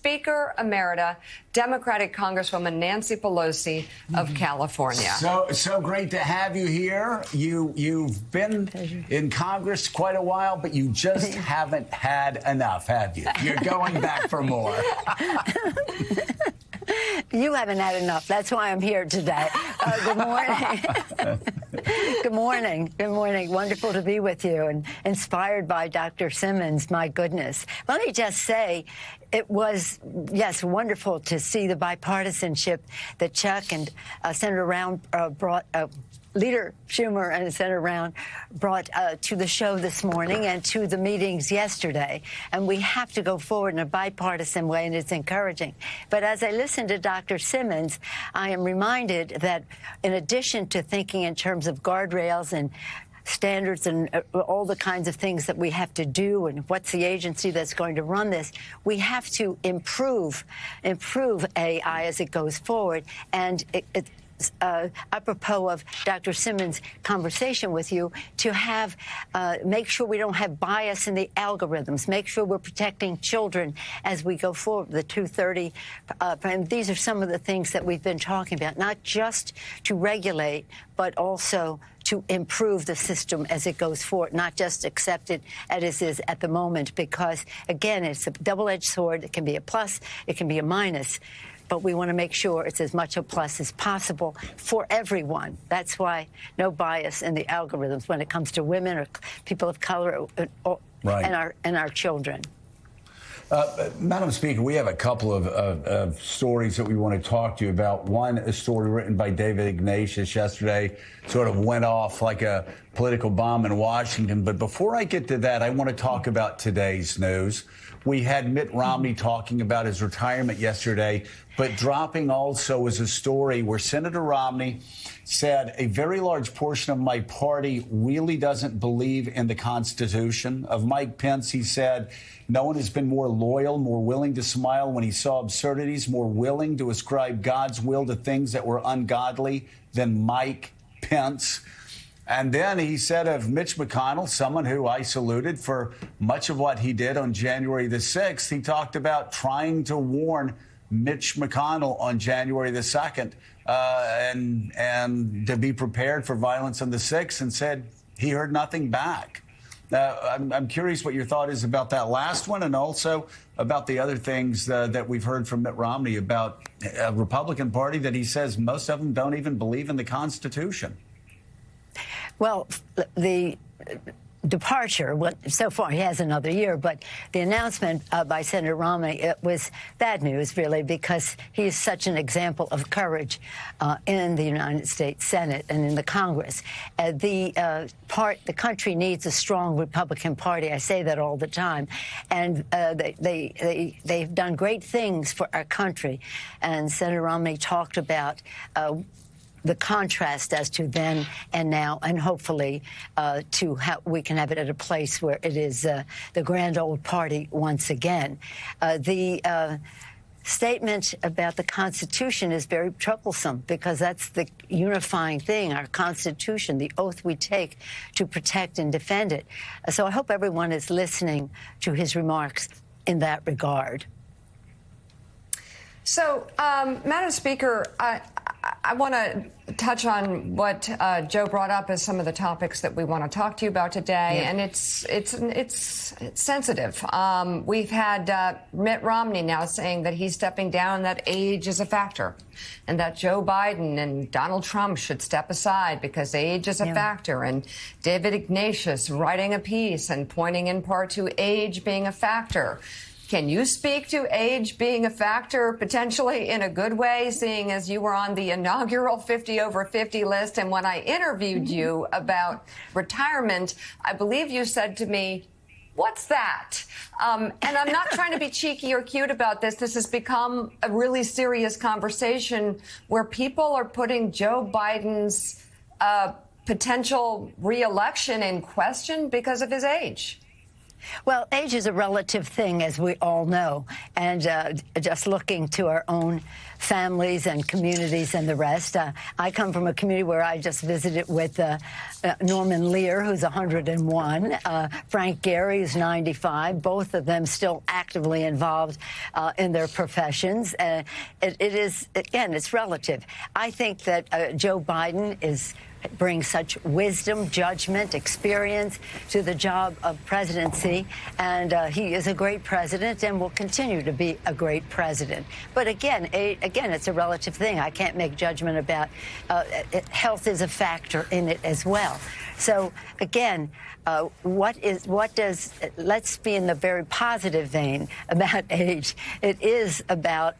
Speaker Emerita, Democratic Congresswoman Nancy Pelosi of California. So great to have you here. You've been in Congress quite a while, but you just haven't had enough, have you? You're going back for more. You haven't had enough. That's why I'm here today. Good morning. Good morning. Good morning. Wonderful to be with you and inspired by Dr. Simmons. My goodness. Let me just say, it was, yes, wonderful to see the bipartisanship that Chuck and Senator Round brought. Leader Schumer and Senator Round brought to the show this morning and to the meetings yesterday. And we have to go forward in a bipartisan way, and it's encouraging. But as I listen to Dr. Simmons, I am reminded that in addition to thinking in terms of guardrails and standards and all the kinds of things that we have to do and what's the agency that's going to run this, we have to improve AI as it goes forward. And apropos of Dr. Simmons' conversation with you, to have make sure we don't have bias in the algorithms, make sure we're protecting children as we go forward. The 230, and these are some of the things that we've been talking about, not just to regulate, but also to improve the system as it goes forward, not just accept it as is at the moment, because, again, it's a double-edged sword. It can be a plus, it can be a minus. But we want to make sure it's as much a plus as possible for everyone. That's why no bias in the algorithms when it comes to women or people of color and our children. Madam Speaker, we have a couple of stories that we want to talk to you about. One, a story written by David Ignatius yesterday, sort of went off like a political bomb in Washington. But before I get to that, I want to talk about today's news. We had Mitt Romney talking about his retirement yesterday, but dropping also is a story where Senator Romney said a very large portion of my party really doesn't believe in the Constitution. Of Mike Pence, he said, no one has been more loyal, more willing to smile when he saw absurdities, more willing to ascribe God's will to things that were ungodly than Mike Pence. And then he said of Mitch McConnell, someone who I saluted for much of what he did on January the 6th, he talked about trying to warn Mitch McConnell on January the 2nd and to be prepared for violence on the 6th, and said he heard nothing back. I'm curious what your thought is about that last one, and also about the other things that we've heard from Mitt Romney about a Republican Party that he says most of them don't even believe in the Constitution. Well, the departure, so far he has another year, but the announcement by Senator Romney, it was bad news, really, because he is such an example of courage in the United States Senate and in the Congress. The country needs a strong Republican Party. I say that all the time. And they've done great things for our country. And Senator Romney talked about the contrast as to then and now, and hopefully we can have it at a place where it is the grand old party once again. The statement about the Constitution is very troublesome, because that's the unifying thing, our Constitution, the oath we take to protect and defend it. So I hope everyone is listening to his remarks in that regard. So, Madam Speaker, I want to touch on what Joe brought up as some of the topics that we want to talk to you about today, and it's sensitive. We've had Mitt Romney now saying that he's stepping down, that age is a factor, and that Joe Biden and Donald Trump should step aside because age is a factor, and David Ignatius writing a piece and pointing in part to age being a factor. Can you speak to age being a factor potentially in a good way, seeing as you were on the inaugural 50 over 50 list? And when I interviewed you about retirement, I believe you said to me, what's that? And I'm not trying to be cheeky or cute about this. This has become a really serious conversation where people are putting Joe Biden's potential re-election in question because of his age. Well, age is a relative thing, as we all know, and just looking to our own families and communities and the rest. I come from a community where I just visited with Norman Lear, who's 101, Frank Gehry, who's 95, both of them still actively involved in their professions. It is, again, it's relative. I think that Joe Biden brings such wisdom, judgment, experience to the job of presidency, and he is a great president and will continue to be a great president. But again, it's a relative thing. I can't make judgment about health is a factor in it as well. So again, let's be in the very positive vein about age. It is about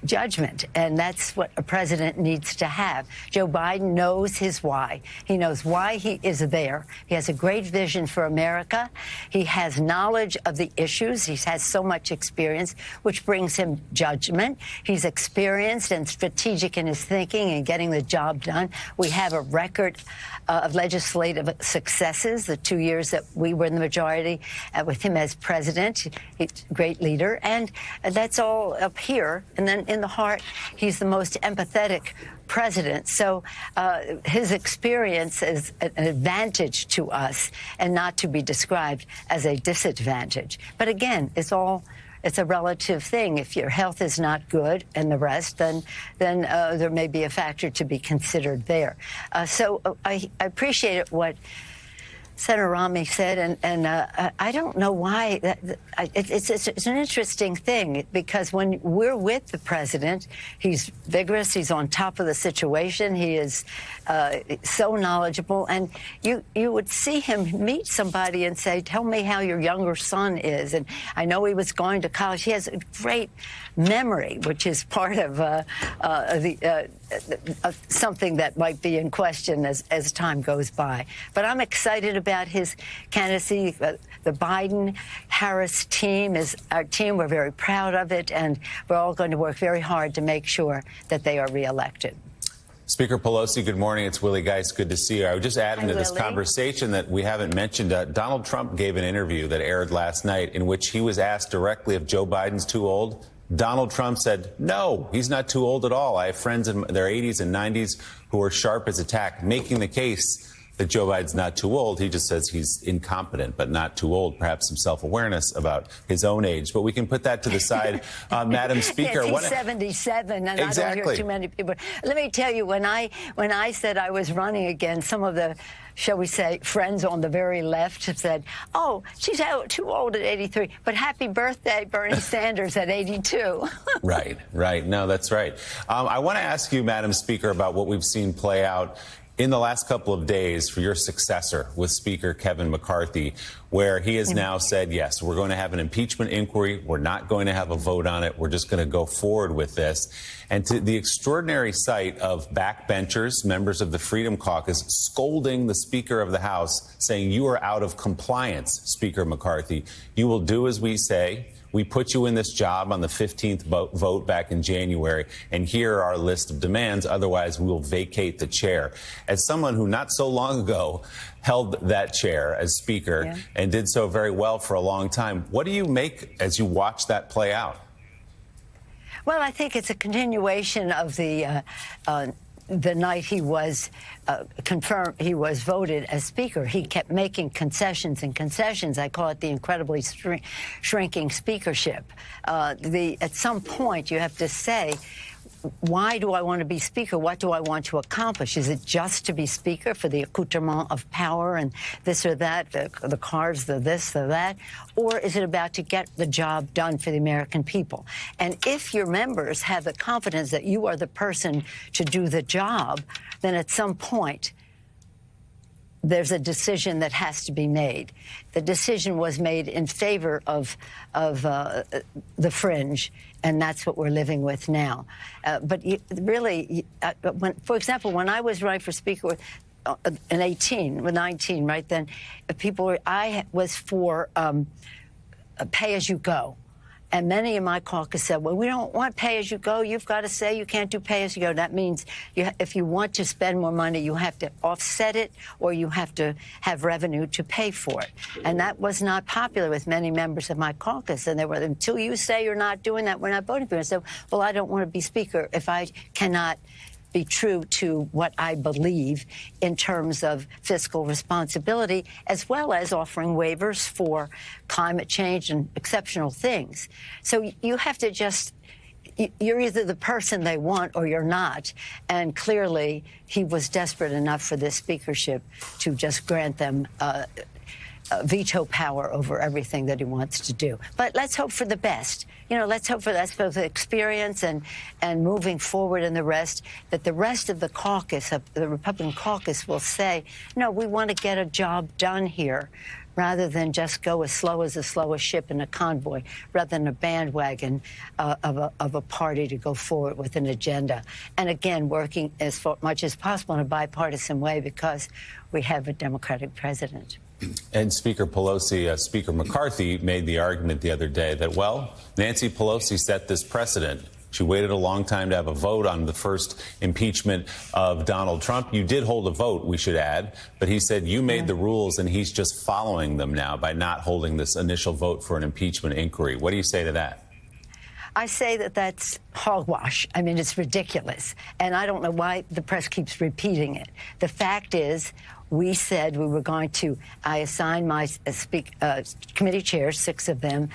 judgment, and that's what a president needs to have. Joe Biden knows his why. He knows why he is there. He has a great vision for America. He has knowledge of the issues. He has so much experience, which brings him judgment. He's experienced and strategic in his thinking and getting the job done. We have a record of legislative successes, the 2 years that we were in the majority with him as president. He's a great leader, and that's all up here. And then in the heart, he's the most empathetic president. So his experience is an advantage to us and not to be described as a disadvantage. But again, it's a relative thing. If your health is not good and the rest, then there may be a factor to be considered there. So I appreciated what Senator Romney said, and I don't know why. It's an interesting thing, because when we're with the president, he's vigorous, he's on top of the situation, he is so knowledgeable, and you would see him meet somebody and say, tell me how your younger son is. And I know he was going to college. He has a great memory, which is part of something that might be in question as time goes by. But I'm excited about his candidacy. The Biden-Harris team is our team. We're very proud of it, and we're all going to work very hard to make sure that they are reelected. Speaker Pelosi, good morning. It's Willie Geist. Good to see you. I would just add into this conversation that we haven't mentioned. Donald Trump gave an interview that aired last night in which he was asked directly if Joe Biden's too old. Donald Trump said, no, he's not too old at all. I have friends in their 80s and 90s who are sharp as a tack, making the case that Joe Biden's not too old. He just says he's incompetent, but not too old. Perhaps some self-awareness about his own age. But we can put that to the side. Madam Speaker. Yes, he's 77, and exactly. I don't hear too many people. Let me tell you, when I said I was running again, some of the, shall we say, friends on the very left have said, oh, she's too old at 83. But happy birthday, Bernie Sanders, at 82. Right. No, that's right. I want to ask you, Madam Speaker, about what we've seen play out in the last couple of days for your successor with Speaker Kevin McCarthy, where he has now said, yes, we're going to have an impeachment inquiry. We're not going to have a vote on it. We're just going to go forward with this. And to the extraordinary sight of backbenchers, members of the Freedom Caucus, scolding the Speaker of the House, saying, you are out of compliance, Speaker McCarthy. You will do as we say. We put you in this job on the 15th vote back in January, and here are our list of demands. Otherwise, we will vacate the chair. As someone who not so long ago held that chair as Speaker and did so very well for a long time, what do you make as you watch that play out? Well, I think it's a continuation of the night he was confirmed, he was voted as Speaker. He kept making concessions and concessions. I call it the incredibly shrinking speakership. At some point, you have to say, why do I want to be Speaker? What do I want to accomplish? Is it just to be Speaker for the accoutrement of power and this or that, the cars, the this, the that? Or is it about to get the job done for the American people? And if your members have the confidence that you are the person to do the job, then at some point, there's a decision that has to be made. The decision was made in favor of the fringe, and that's what we're living with now. But for example, when I was running for Speaker in 19, right then, I was for pay as you go. And many in my caucus said, well, we don't want pay-as-you-go. You've got to say you can't do pay-as-you-go. That means if you want to spend more money, you have to offset it or you have to have revenue to pay for it. And that was not popular with many members of my caucus. And they were, until you say you're not doing that, we're not voting for you. I said, well, I don't want to be Speaker if I cannot be true to what I believe in terms of fiscal responsibility, as well as offering waivers for climate change and exceptional things. So you have to just, you're either the person they want or you're not. And clearly, he was desperate enough for this speakership to just grant them veto power over everything that he wants to do. But let's hope for the best. You know, let's hope for that both experience and moving forward and the rest, that the rest of the caucus, the Republican caucus, will say, no, we want to get a job done here, rather than just go as slow as the slowest ship in a convoy, rather than a bandwagon of a party to go forward with an agenda. And again, working as much as possible in a bipartisan way because we have a Democratic president. And Speaker Pelosi, Speaker McCarthy made the argument the other day that, well, Nancy Pelosi set this precedent. She waited a long time to have a vote on the first impeachment of Donald Trump. You did hold a vote, we should add, but he said you made the rules and he's just following them now by not holding this initial vote for an impeachment inquiry. What do you say to that? I say that that's hogwash. I mean, it's ridiculous. And I don't know why the press keeps repeating it. The fact is, we said we were going to, I assigned my committee chairs, 6 of them,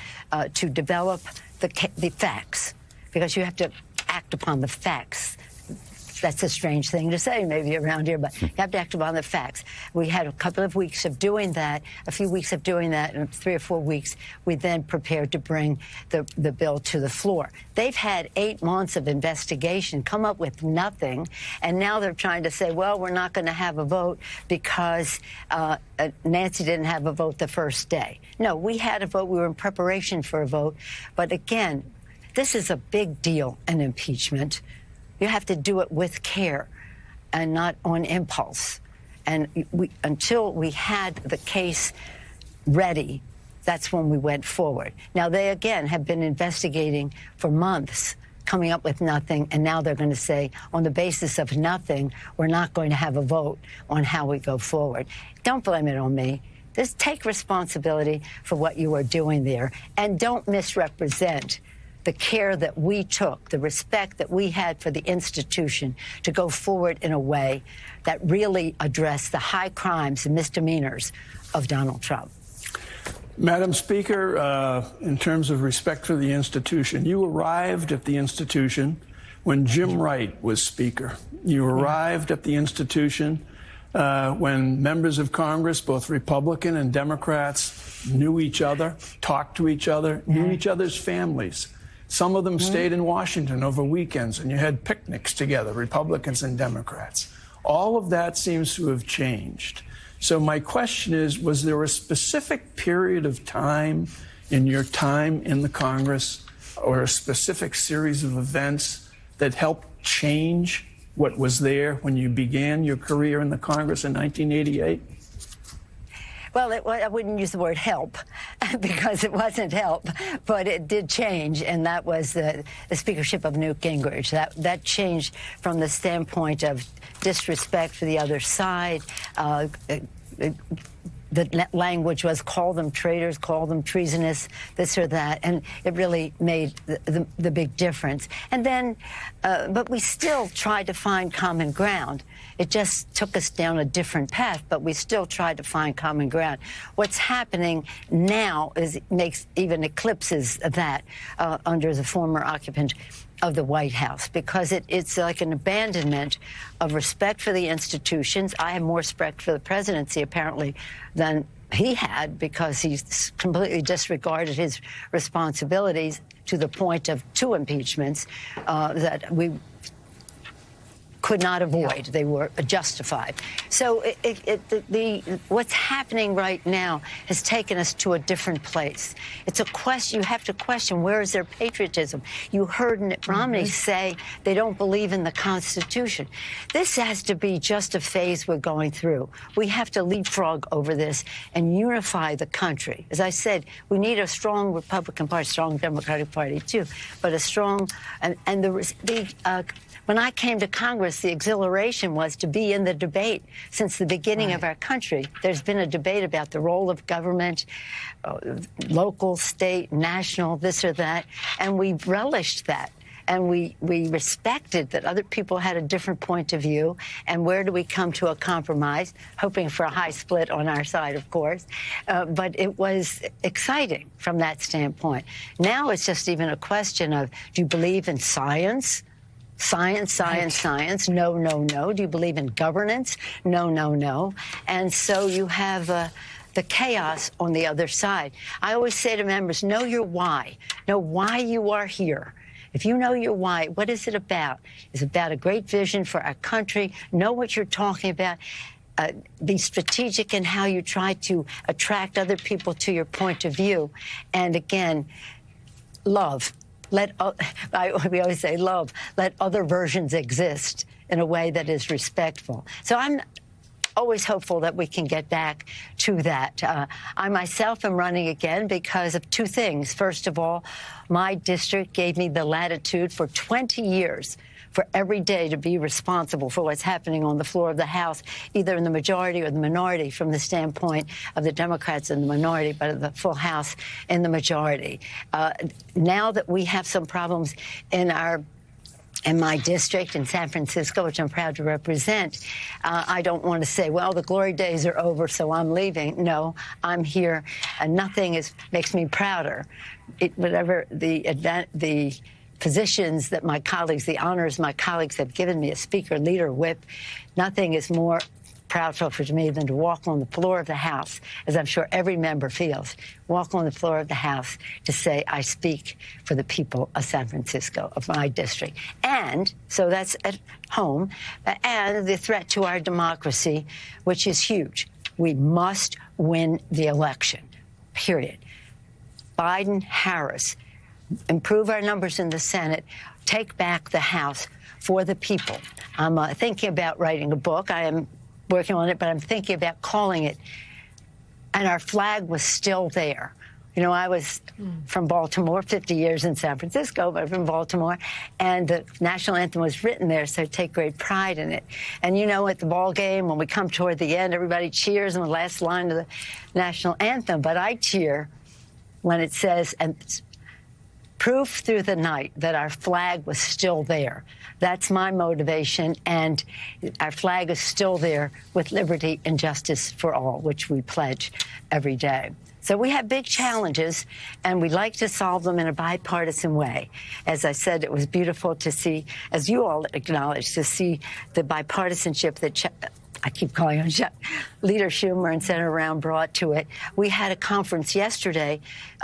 to develop the facts, because you have to act upon the facts. That's a strange thing to say maybe around here, but you have to act upon the facts. We had a couple of weeks of doing that, a few weeks of doing that, and 3 or 4 weeks we then prepared to bring the bill to the floor. They've had 8 months of investigation, come up with nothing, and now they're trying to say, well, we're not going to have a vote because Nancy didn't have a vote the first day. No, we had a vote. We were in preparation for a vote. But again, this is a big deal, an impeachment. You have to do it with care and not on impulse. And until we had the case ready, that's when we went forward. Now, they, again, have been investigating for months, coming up with nothing, and now they're going to say, on the basis of nothing, we're not going to have a vote on how we go forward. Don't blame it on me. Just take responsibility for what you are doing there, and don't misrepresent the care that we took, the respect that we had for the institution to go forward in a way that really addressed the high crimes and misdemeanors of Donald Trump. Madam Speaker, in terms of respect for the institution, you arrived at the institution when Jim Wright was Speaker. You arrived at the institution when members of Congress, both Republican and Democrats, knew each other, talked to each other, knew each other's families. Some of them stayed in Washington over weekends, and you had picnics together, Republicans and Democrats. All of that seems to have changed. So my question is, was there a specific period of time in your time in the Congress or a specific series of events that helped change what was there when you began your career in the Congress in 1988? Well, I wouldn't use the word help because it wasn't help, but it did change, and that was the speakership of Newt Gingrich. That changed from the standpoint of disrespect for the other side. The language was call them traitors, call them treasonous, this or that, and it really made the big difference. And then, but we still tried to find common ground. It just took us down a different path, but we still tried to find common ground. What's happening now makes even eclipses that under the former occupant of the White House, because it's like an abandonment of respect for the institutions. I have more respect for the presidency, apparently, than he had, because he's completely disregarded his responsibilities to the point of 2 impeachments that we could not avoid. They were justified. So what's happening right now has taken us to a different place. It's a question. You have to question, where is their patriotism? You heard Mitt Romney say they don't believe in the Constitution. This has to be just a phase we're going through. We have to leapfrog over this and unify the country. As I said, we need a strong Republican Party, strong Democratic Party too, but a strong when I came to Congress, the exhilaration was to be in the debate. Since the beginning of our country, there's been a debate about the role of government, local, state, national, this or that, and we relished that. And we respected that other people had a different point of view. And where do we come to a compromise? Hoping for a high split on our side, of course. But it was exciting from that standpoint. Now it's just even a question of, do you believe in science? Science, science, science. No, no, no. Do you believe in governance? No, no, no. And so you have the chaos on the other side. I always say to members, know your why. Know why you are here. If you know your why, what is it about? It's about a great vision for our country. Know what you're talking about. Be strategic in how you try to attract other people to your point of view. And again, love. We always say love. Let other versions exist in a way that is respectful. So I'm always hopeful that we can get back to that. I myself am running again because of two things. First of all, my district gave me the latitude for 20 years for every day to be responsible for what's happening on the floor of the House, either in the majority or the minority, from the standpoint of the Democrats in the minority, but of the full House in the majority. Now that we have some problems in my district in San Francisco, which I'm proud to represent, I don't want to say, well, the glory days are over, so I'm leaving. No, I'm here, and nothing makes me prouder. Whatever the positions that my colleagues, the honors my colleagues have given me as Speaker, Leader, Whip, nothing is more proudful for me than to walk on the floor of the House, as I'm sure every member feels, walk on the floor of the House to say, I speak for the people of San Francisco, of my district. And so that's at home, and the threat to our democracy, which is huge. We must win the election, period. Biden, Harris, improve our numbers in the Senate, take back the House for the people. I'm thinking about writing a book. I am working on it, but I'm thinking about calling it, and our flag was still there. You know, I was from Baltimore, 50 years in San Francisco, but from Baltimore, and the national anthem was written there, so I take great pride in it. And, you know, at the ball game, when we come toward the end, everybody cheers in the last line of the national anthem, but I cheer when it says, and proof through the night that our flag was still there. That's my motivation, and our flag is still there with liberty and justice for all, which we pledge every day. So we have big challenges, and we like to solve them in a bipartisan way. As I said, it was beautiful to see, as you all acknowledged, to see the bipartisanship that I keep calling him Leader Schumer and Senator Round brought to it. We had a conference yesterday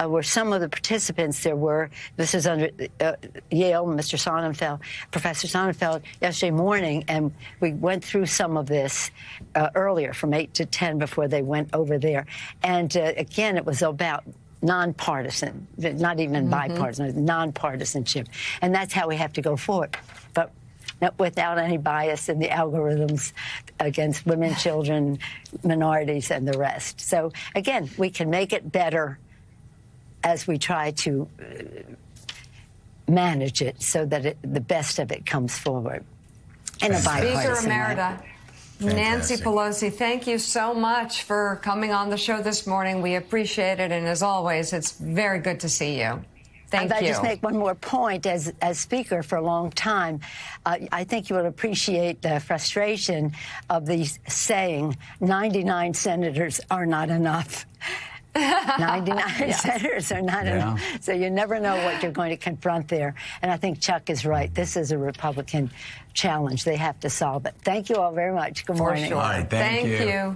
where some of the participants this is under Yale, Mr. Sonnenfeld, Professor Sonnenfeld, yesterday morning, and we went through some of this earlier from 8 to 10 before they went over there. And again, it was about nonpartisan, not even bipartisan, nonpartisanship. And that's how we have to go forward. But without any bias in the algorithms against women, children, minorities, and the rest. So, again, we can make it better as we try to manage it so that the best of it comes forward in a bipartisan Speaker Emerita, Nancy Pelosi, thank you so much for coming on the show this morning. We appreciate it, and as always, it's very good to see you. Thank you. I just make one more point. As Speaker for a long time, I think you will appreciate the frustration of the saying, 99 senators are not enough. 99 senators are not enough. So you never know what you're going to confront there. And I think Chuck is right. This is a Republican challenge. They have to solve it. Thank you all very much. Good morning. For sure. All right, thank you.